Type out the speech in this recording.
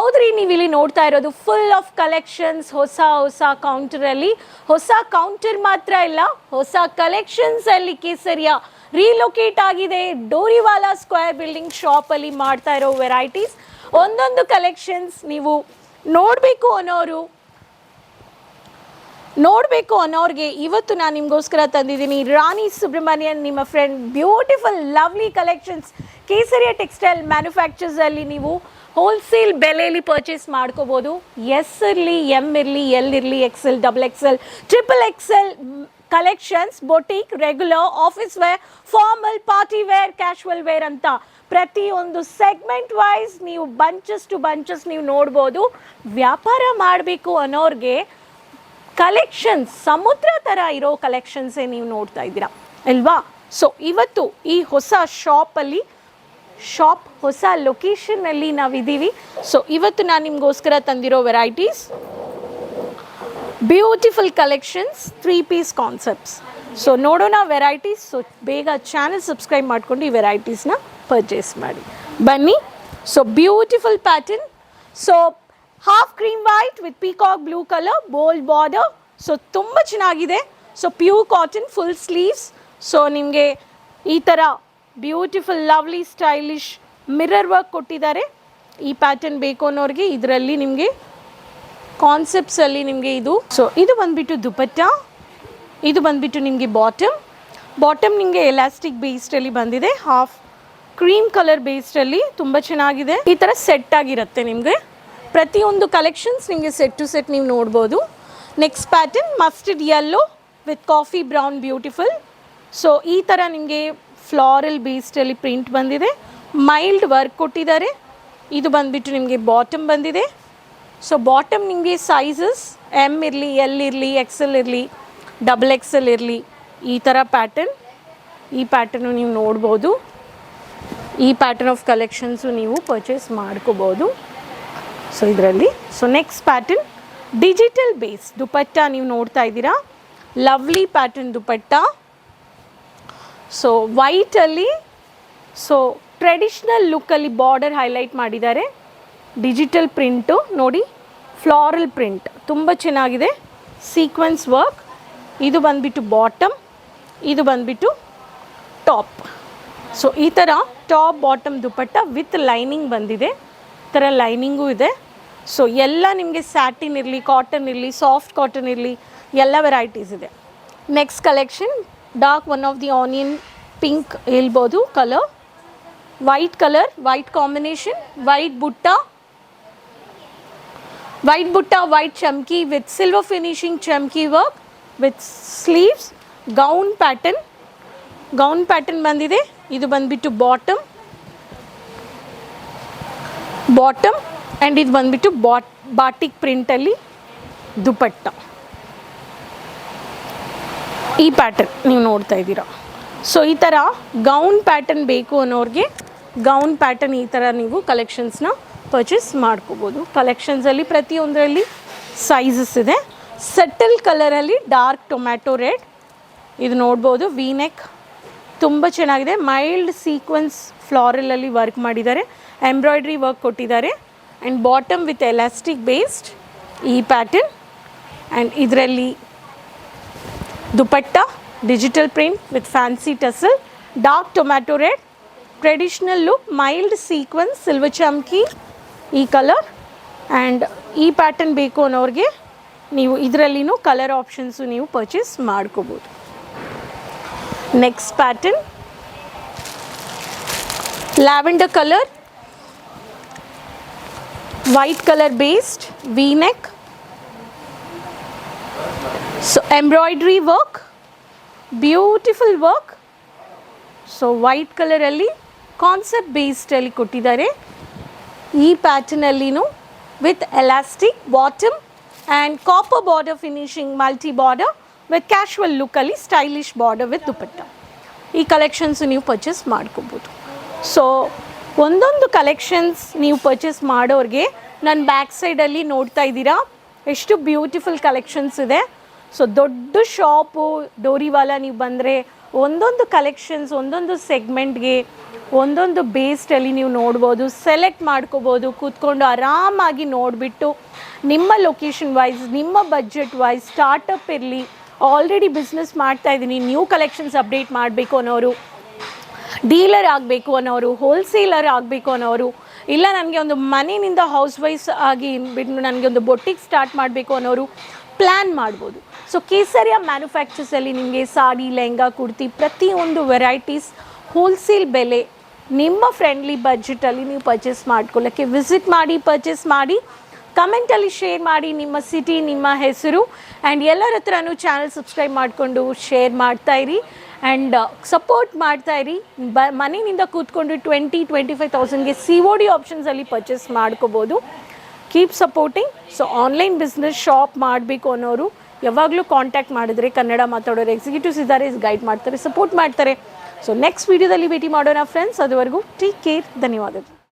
ಹೌದ್ರಿ, ನೀವು ಇಲ್ಲಿ ನೋಡ್ತಾ ಇರೋದು ಫುಲ್ ಆಫ್ ಕಲೆಕ್ಷನ್ಸ್. ಹೊಸ ಕೌಂಟರಲ್ಲಿ ಹೊಸ ಕೌಂಟರ್ ಮಾತ್ರ ಇಲ್ಲ, ಹೊಸ ಕಲೆಕ್ಷನ್ಸ್ ಅಲ್ಲಿ ಕೇಸರಿಯ ರೀಲೊಕೇಟ್ ಆಗಿದೆ. ಡೋರಿವಾಲಾ ಸ್ಕ್ವೇರ್ ಬಿಲ್ಡಿಂಗ್ ಶಾಪಲ್ಲಿ ಮಾಡ್ತಾ ಇರೋ ವೆರೈಟೀಸ್, ಒಂದೊಂದು ಕಲೆಕ್ಷನ್ಸ್ ನೀವು ನೋಡಬೇಕು ಅನ್ನೋರಿಗೆ ಇವತ್ತು ನಾನು ನಿಮಗೋಸ್ಕರ ತಂದಿದ್ದೀನಿ. ರಾಣಿ ಸುಬ್ರಹ್ಮಣ್ಯನ್, ನಿಮ್ಮ ಫ್ರೆಂಡ್, ಬ್ಯೂಟಿಫುಲ್ ಲವ್ಲಿ ಕಲೆಕ್ಷನ್ಸ್. ಕೇಸರಿಯ ಟೆಕ್ಸ್ಟೈಲ್ ಮ್ಯಾನುಫ್ಯಾಕ್ಚರ್ಸಲ್ಲಿ ನೀವು ಹೋಲ್ಸೇಲ್ ಬೆಲೆಯಲ್ಲಿ ಪರ್ಚೇಸ್ ಮಾಡ್ಕೋಬೋದು. ಎಸ್ ಇರಲಿ, ಎಮ್ ಇರಲಿ, ಎಲ್ ಇರಲಿ, XL, XXL, XXL collections, boutique, regular, office wear, formal, party wear, casual wear ಅಂತ ಪ್ರತಿಯೊಂದು ಸೆಗ್ಮೆಂಟ್ ವೈಸ್ ನೀವು ಬಂಚಸ್ ಟು ಬಂಚಸ್ ನೀವು ನೋಡ್ಬೋದು. ವ್ಯಾಪಾರ ಮಾಡಬೇಕು ಅನ್ನೋರಿಗೆ ಕಲೆಕ್ಷನ್ಸ್ ಸಮುದ್ರ ಥರ ಇರೋ ಕಲೆಕ್ಷನ್ಸೇ ನೀವು ನೋಡ್ತಾ ಇದ್ದೀರಾ ಅಲ್ವಾ? ಸೊ ಇವತ್ತು ಈ ಹೊಸ ಹೊಸ ಲೊಕೇಶನ್ನಲ್ಲಿ ನಾವಿದ್ದೀವಿ. ಸೊ ಇವತ್ತು ನಾನು ನಿಮಗೋಸ್ಕರ ತಂದಿರೋ varieties, beautiful collections, 3 piece concepts. So ನೋಡೋಣ ವೆರೈಟೀಸ್. ಸೊ ಬೇಗ ಚಾನಲ್ ಸಬ್ಸ್ಕ್ರೈಬ್ ಮಾಡಿಕೊಂಡು ಈ ವೆರೈಟೀಸ್ನ ಪರ್ಚೇಸ್ ಮಾಡಿ ಬನ್ನಿ. So beautiful pattern. So half cream white with peacock blue colour, bold border. So ತುಂಬ ಚೆನ್ನಾಗಿದೆ. So pure cotton, full sleeves. So ನಿಮಗೆ ಈ ಥರ beautiful lovely stylish mirror work ಕೊಟ್ಟಿದ್ದಾರೆ. ಈ ಪ್ಯಾಟರ್ನ್ ಬೇಕು ಅನ್ನೋರಿಗೆ ಇದರಲ್ಲಿ ನಿಮಗೆ ಕಾನ್ಸೆಪ್ಟ್ಸಲ್ಲಿ ನಿಮಗೆ ಇದು. ಸೊ ಇದು ಬಂದುಬಿಟ್ಟು ದುಪಟ್ಟ, ಇದು ಬಂದುಬಿಟ್ಟು ನಿಮಗೆ ಬಾಟಮ್ ನಿಮಗೆ ಎಲಾಸ್ಟಿಕ್ ಬೇಸ್ಡಲ್ಲಿ ಬಂದಿದೆ. ಹಾಫ್ ಕ್ರೀಮ್ ಕಲರ್ ಬೇಸ್ಡಲ್ಲಿ ತುಂಬ ಚೆನ್ನಾಗಿದೆ. ಈ ಥರ ಸೆಟ್ ಆಗಿರುತ್ತೆ ನಿಮಗೆ. ಪ್ರತಿಯೊಂದು ಕಲೆಕ್ಷನ್ಸ್ ನಿಮಗೆ ಸೆಟ್ ಟು ಸೆಟ್ ನೀವು ನೋಡ್ಬೋದು. Next pattern mustard yellow with coffee brown, beautiful. So ಈ ಥರ ನಿಮಗೆ ಫ್ಲಾರಲ್ ಬೇಸ್ಡಲ್ಲಿ ಪ್ರಿಂಟ್ ಬಂದಿದೆ, ಮೈಲ್ಡ್ ವರ್ಕ್ ಕೊಟ್ಟಿದ್ದಾರೆ. ಇದು ಬಂದುಬಿಟ್ಟು ನಿಮಗೆ ಬಾಟಮ್ ಬಂದಿದೆ. ಸೊ ಬಾಟಮ್ ನಿಮಗೆ ಸೈಜಸ್ ಎಮ್ ಇರಲಿ, ಎಲ್ ಇರಲಿ, XL ಇರಲಿ, XXL ಇರಲಿ, ಈ ಥರ ಪ್ಯಾಟರ್ನ್. ಈ ಪ್ಯಾಟರ್ನು ನೀವು ನೋಡ್ಬೋದು. ಈ ಪ್ಯಾಟರ್ನ್ ಆಫ್ ಕಲೆಕ್ಷನ್ಸು ನೀವು ಪರ್ಚೇಸ್ ಮಾಡ್ಕೋಬೋದು. ಸೊ ಇದರಲ್ಲಿ next pattern digital base dupatta ನೀವು ನೋಡ್ತಾ ಇದ್ದೀರಾ. Lovely pattern dupatta. ಸೊ ವೈಟಲ್ಲಿ ಟ್ರೆಡಿಷ್ನಲ್ ಲುಕ್ಕಲ್ಲಿ ಬಾರ್ಡರ್ ಹೈಲೈಟ್ ಮಾಡಿದ್ದಾರೆ. ಡಿಜಿಟಲ್ ಪ್ರಿಂಟು ನೋಡಿ, ಫ್ಲಾರಲ್ ಪ್ರಿಂಟ್ ತುಂಬ ಚೆನ್ನಾಗಿದೆ. Sequence work. ಇದು ಬಂದುಬಿಟ್ಟು ಬಾಟಮ್, ಇದು ಬಂದುಬಿಟ್ಟು ಟಾಪ್. ಸೊ ಈ ಥರ top bottom dupatta with lining ಬಂದಿದೆ. ಈ ಥರ ಲೈನಿಂಗೂ ಇದೆ. ಸೊ ಎಲ್ಲ ನಿಮಗೆ ಸ್ಯಾಟಿನ್ ಇರಲಿ, ಕಾಟನ್ ಇರಲಿ, ಸಾಫ್ಟ್ ಕಾಟನ್ ಇರಲಿ, ಎಲ್ಲ ವೆರೈಟೀಸ್ ಇದೆ. Next collection dark one of the onion pink ಹೇಳ್ಬೋದು ಕಲರ್, ವೈಟ್ ಕಾಂಬಿನೇಷನ್, ವೈಟ್ ಬುಟ್ಟ, ವೈಟ್ ಚಮ್ಕಿ ವಿತ್ ಸಿಲ್ವರ್ ಫಿನಿಶಿಂಗ್ ಚಮ್ಕಿ work with sleeves. Gown pattern ಬಂದಿದೆ. ಇದು ಬಂದುಬಿಟ್ಟು ಬಾಟಮ್ ಆ್ಯಂಡ್ ಇದು ಬಂದುಬಿಟ್ಟು ಬಾಟಿಕ್ ಪ್ರಿಂಟಲ್ಲಿ ದುಪಟ್ಟ. ಈ ಪ್ಯಾಟರ್ನ್ ನೀವು ನೋಡ್ತಾ ಇದ್ದೀರಾ. ಸೊ ಈ ಥರ ಗೌನ್ ಪ್ಯಾಟರ್ನ್ ಬೇಕು ಅನ್ನೋರಿಗೆ ಗೌನ್ ಪ್ಯಾಟರ್ನ್ ಈ ಥರ ನೀವು ಕಲೆಕ್ಷನ್ಸ್ನ ಪರ್ಚೇಸ್ ಮಾಡ್ಕೋಬೋದು. ಕಲೆಕ್ಷನ್ಸಲ್ಲಿ ಪ್ರತಿಯೊಂದರಲ್ಲಿ ಸೈಜಸ್ ಇದೆ. ಸೆಟಲ್ ಕಲರಲ್ಲಿ ಡಾರ್ಕ್ ಟೊಮ್ಯಾಟೊ ರೆಡ್, ಇದು ನೋಡ್ಬೋದು. ವಿ ನೆಕ್ ತುಂಬ ಚೆನ್ನಾಗಿದೆ. ಮೈಲ್ಡ್ ಸೀಕ್ವೆನ್ಸ್ ಫ್ಲಾರಲಲ್ಲಿ ವರ್ಕ್ ಮಾಡಿದ್ದಾರೆ, ಎಂಬ್ರಾಯ್ಡ್ರಿ ವರ್ಕ್ ಕೊಟ್ಟಿದ್ದಾರೆ. And bottom with elastic based ಈ ಪ್ಯಾಟರ್ನ್. ಆ್ಯಂಡ್ ಇದರಲ್ಲಿ dupatta digital print with fancy tassel, dark tomato red, traditional look, mild sequence, silver ಚಮ್ಕಿ ಈ ಕಲರ್. ಆ್ಯಂಡ್ ಈ ಪ್ಯಾಟರ್ನ್ ಬೇಕು ಅನ್ನೋರಿಗೆ ನೀವು ಇದರಲ್ಲಿನೂ ಕಲರ್ ಆಪ್ಷನ್ಸು ನೀವು ಪರ್ಚೇಸ್ ಮಾಡ್ಕೋಬೋದು. Next pattern lavender colour, white colour based V neck. So embroidery work, beautiful work. So white ಕಲರಲ್ಲಿ ಕಾನ್ಸೆಪ್ಟ್ ಬೇಸ್ಡಲ್ಲಿ ಕೊಟ್ಟಿದ್ದಾರೆ. ಈ ಪ್ಯಾಟರ್ನಲ್ಲಿನೂ with elastic bottom and copper border finishing multi border with casual ಲುಕ್ಕಲ್ಲಿ stylish border with dupatta. ಈ collections ನೀವು purchase ಮಾಡ್ಕೋಬೋದು. So ಒಂದೊಂದು ಕಲೆಕ್ಷನ್ಸ್ ನೀವು ಪರ್ಚೇಸ್ ಮಾಡೋರಿಗೆ ನನ್ನ ಬ್ಯಾಕ್ ಸೈಡಲ್ಲಿ ನೋಡ್ತಾ ಇದ್ದೀರಾ ಎಷ್ಟು ಬ್ಯೂಟಿಫುಲ್ ಕಲೆಕ್ಷನ್ಸ್ ಇದೆ. ಸೊ ದೊಡ್ಡ ಶಾಪು ಡೋರಿವಾಲಾ ನೀವು ಬಂದರೆ ಒಂದೊಂದು ಕಲೆಕ್ಷನ್ಸ್ ಒಂದೊಂದು ಸೆಗ್ಮೆಂಟ್ಗೆ ಒಂದೊಂದು ಬೇಸ್ಡಲ್ಲಿ ನೀವು ನೋಡ್ಬೋದು, ಸೆಲೆಕ್ಟ್ ಮಾಡ್ಕೋಬೋದು, ಕೂತ್ಕೊಂಡು ಆರಾಮಾಗಿ ನೋಡಿಬಿಟ್ಟು ನಿಮ್ಮ ಲೊಕೇಶನ್ ವೈಸ್, ನಿಮ್ಮ ಬಜೆಟ್ ವೈಸ್, ಸ್ಟಾರ್ಟಪ್ ಇರಲಿ, ಆಲ್ರೆಡಿ ಬಿಸ್ನೆಸ್ ಮಾಡ್ತಾಯಿದ್ದೀನಿ, ನ್ಯೂ ಕಲೆಕ್ಷನ್ಸ್ ಅಪ್ಡೇಟ್ ಮಾಡಬೇಕು ಅನ್ನೋರು, ಡೀಲರ್ ಆಗಬೇಕು ಅನ್ನೋರು, ಹೋಲ್ಸೇಲರ್ ಆಗಬೇಕು ಅನ್ನೋರು, ಇಲ್ಲ ನನಗೆ ಒಂದು ಮನೆಯಿಂದ ಹೌಸ್ ವೈಫ್ ಆಗಿ ಬಿಟ್ಟು ನನಗೆ ಒಂದು ಬೊಟ್ಟಿಗೆ ಸ್ಟಾರ್ಟ್ ಮಾಡಬೇಕು ಅನ್ನೋರು ಪ್ಲ್ಯಾನ್ ಮಾಡ್ಬೋದು. ಸೊ ಕೇಸರಿಯ ಮ್ಯಾನುಫ್ಯಾಕ್ಚರ್ಸಲ್ಲಿ ನಿಮಗೆ ಸಾಡಿ, ಲೆಹಂಗಾ, ಕುರ್ತಿ ಪ್ರತಿಯೊಂದು ವೆರೈಟೀಸ್ ಹೋಲ್ಸೇಲ್ ಬೆಲೆ ನಿಮ್ಮ ಫ್ರೆಂಡ್ಲಿ ಬಜೆಟಲ್ಲಿ ನೀವು ಪರ್ಚೇಸ್ ಮಾಡ್ಕೊಳ್ಳೋಕ್ಕೆ ವಿಸಿಟ್ ಮಾಡಿ, ಪರ್ಚೇಸ್ ಮಾಡಿ, ಕಮೆಂಟಲ್ಲಿ ಶೇರ್ ಮಾಡಿ ನಿಮ್ಮ ಸಿಟಿ, ನಿಮ್ಮ ಹೆಸರು, ಆ್ಯಂಡ್ ಎಲ್ಲರ ಹತ್ರನೂ ಚಾನಲ್ ಸಬ್ಸ್ಕ್ರೈಬ್ ಮಾಡಿಕೊಂಡು ಶೇರ್ ಮಾಡ್ತಾಯಿರಿ ಆ್ಯಂಡ್ ಸಪೋರ್ಟ್ ಮಾಡ್ತಾಯಿರಿ. ಮನೆಯಿಂದ ಕೂತ್ಕೊಂಡು 20-25,000ಗೆ COD ಆಪ್ಷನ್ಸಲ್ಲಿ ಪರ್ಚೇಸ್ ಮಾಡ್ಕೋಬೋದು. Keep supporting. So online business shop ಮಾಡಬೇಕು ಅನ್ನೋರು ಯಾವಾಗಲೂ ಕಾಂಟ್ಯಾಕ್ಟ್ ಮಾಡಿದ್ರೆ ಕನ್ನಡ ಮಾತಾಡೋರು ಎಕ್ಸಿಕ್ಯೂಟಿವ್ಸ್ ಇದ್ದಾರೆ, ಗೈಡ್ ಮಾಡ್ತಾರೆ, ಸಪೋರ್ಟ್ ಮಾಡ್ತಾರೆ. ಸೊ ನೆಕ್ಸ್ಟ್ ವೀಡಿಯೋದಲ್ಲಿ ಭೇಟಿ ಮಾಡೋಣ ಫ್ರೆಂಡ್ಸ್. ಅದುವರೆಗೂ ಟೇಕ್ ಕೇರ್. ಧನ್ಯವಾದಗಳು.